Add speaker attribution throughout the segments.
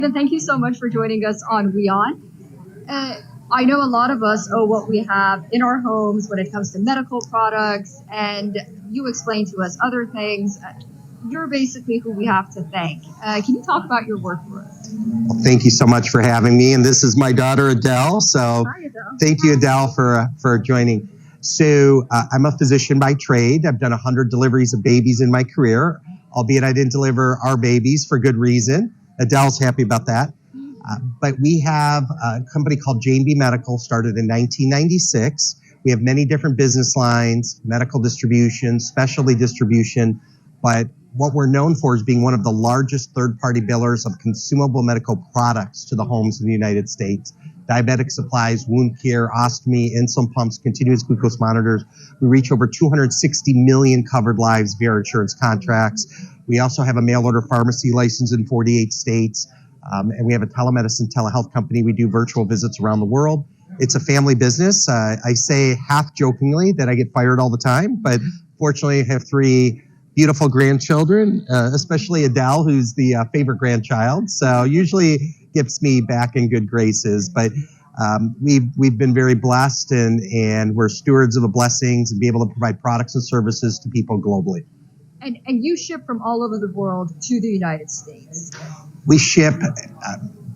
Speaker 1: And thank you so much for joining us on WION. I know a lot of us owe what we have in our homes when it comes to medical products, and you explain to us other things. You're basically who we have to thank. Can you talk about your work for us?
Speaker 2: Well, thank you so much for having me. And this is my daughter, Adele. So
Speaker 1: Hi, Adele.
Speaker 2: Thank you, Adele, for joining. So I'm a physician by trade. I've done 100 deliveries of babies in my career, albeit I didn't deliver our babies for good reason. Adele's happy about that. But we have a company called J&B Medical, started in 1996. We have many different business lines, medical distribution, specialty distribution, but what we're known for is being one of the largest third-party billers of consumable medical products to the homes in the United States. Diabetic supplies, wound care, ostomy, insulin pumps, continuous glucose monitors. We reach over 260 million covered lives via our insurance contracts. We also have a mail-order pharmacy license in 48 states. And we have a telemedicine telehealth company. We do virtual visits around the world. It's a family business. I say half jokingly that I get fired all the time, but fortunately I have 3 beautiful grandchildren, especially Adele, who's the favorite grandchild. So usually gets me back in good graces. But we've been very blessed, and we're stewards of the blessings and be able to provide products and services to people globally.
Speaker 1: And you ship from all over the world to the United States.
Speaker 2: We ship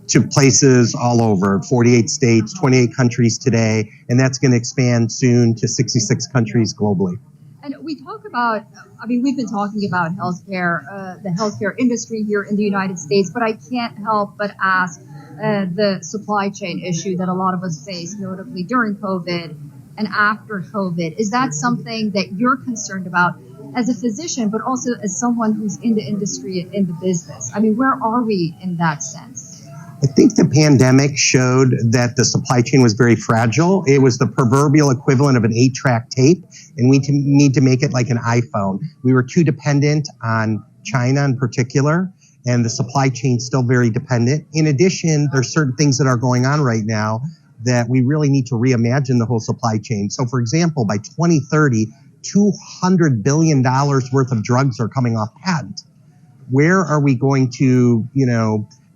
Speaker 2: to places all over, 48 states, 28 countries today, and that's going to expand soon to 66 countries globally.
Speaker 1: And we talk about, we've been talking about healthcare, the healthcare industry here in the United States, but I can't help but ask the supply chain issue that a lot of us face, notably during COVID and after COVID. Is that something that you're concerned about as a physician, but also as someone who's in the industry and in the business? Where are we in that sense?
Speaker 2: I think the pandemic showed that the supply chain was very fragile. It was the proverbial equivalent of an 8-track tape, and we need to make it like an iPhone. We were too dependent on China in particular, and the supply chain still very dependent. In addition, there's certain things that are going on right now that we really need to reimagine the whole supply chain. So, for example, by 2030, $200 billion worth of drugs are coming off patent. Where are we going to,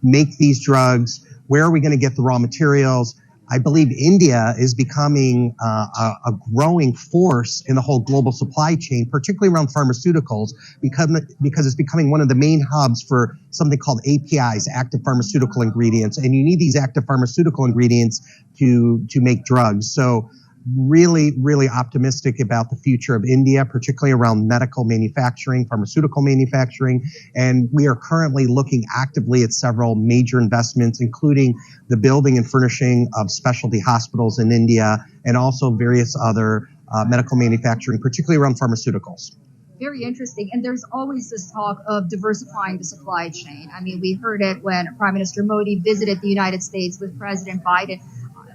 Speaker 2: make these drugs? Where are we going to get the raw materials? I believe India is becoming a growing force in the whole global supply chain, particularly around pharmaceuticals, because it's becoming one of the main hubs for something called APIs, active pharmaceutical ingredients. And you need these active pharmaceutical ingredients to make drugs. So really, really optimistic about the future of India, particularly around medical manufacturing, pharmaceutical manufacturing. And we are currently looking actively at several major investments, including the building and furnishing of specialty hospitals in India, and also various other medical manufacturing, particularly around pharmaceuticals.
Speaker 1: Very interesting. And there's always this talk of diversifying the supply chain. We heard it when Prime Minister Modi visited the United States with President Biden.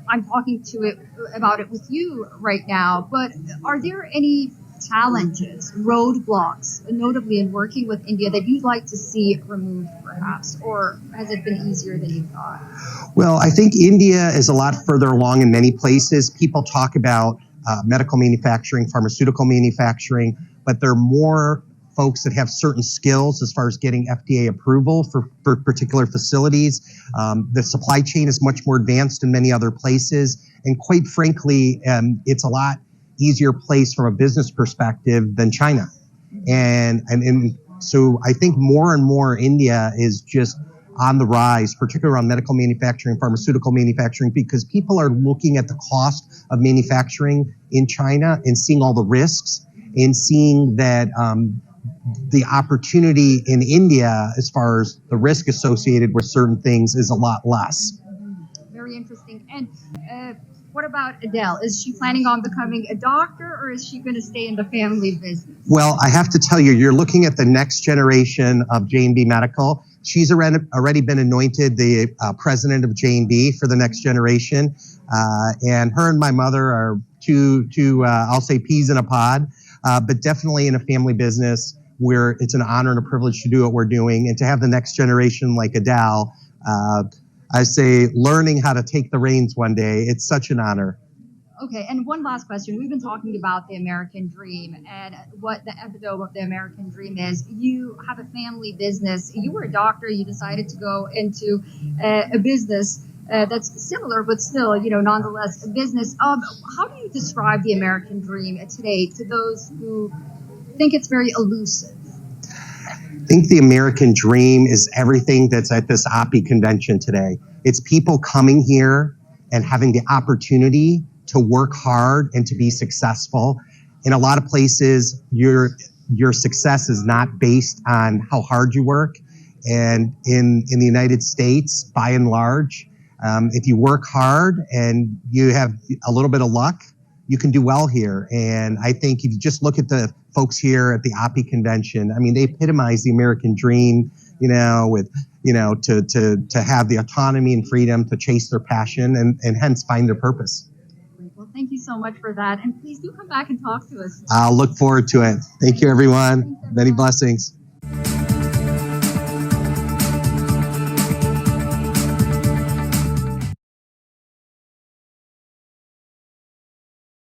Speaker 1: I'm talking about it with you right now, but are there any challenges, roadblocks, notably in working with India, that you'd like to see removed perhaps, or has it been easier than you thought?
Speaker 2: Well, I think India is a lot further along in many places. People talk about medical manufacturing, pharmaceutical manufacturing, but there are more folks that have certain skills as far as getting FDA approval for particular facilities. The supply chain is much more advanced in many other places. And quite frankly, it's a lot easier place from a business perspective than China. And so I think more and more India is just on the rise, particularly around medical manufacturing, pharmaceutical manufacturing, because people are looking at the cost of manufacturing in China and seeing all the risks and seeing that the opportunity in India, as far as the risk associated with certain things, is a lot less.
Speaker 1: Very interesting. And what about Adele? Is she planning on becoming a doctor, or is she going to stay in the family business?
Speaker 2: Well, I have to tell you, you're looking at the next generation of J&B Medical. She's already been anointed the president of J&B for the next generation. And her and my mother are two I'll say peas in a pod, but definitely in a family business where it's an honor and a privilege to do what we're doing, and to have the next generation like Adele. I say learning how to take the reins one day. It's such an honor.
Speaker 1: Okay, and one last question. We've been talking about the American dream and what the epitome of the American dream is. You have a family business. You were a doctor. You decided to go into a business that's similar, but still, nonetheless, a business. How do you describe the American dream today to those who think it's very elusive?
Speaker 2: I think the American dream is everything that's at this AAPI convention today. It's people coming here and having the opportunity to work hard and to be successful. In a lot of places, your success is not based on how hard you work. And in the United States, by and large, if you work hard and you have a little bit of luck, you can do well here. And I think if you just look at the folks here at the AAPI convention, I mean, they epitomize the American dream, with, to have the autonomy and freedom to chase their passion and hence find their purpose.
Speaker 1: Well, thank you so much for that. And please do come back and talk to us.
Speaker 2: I'll look forward to it. Thank you, everyone. Many blessings.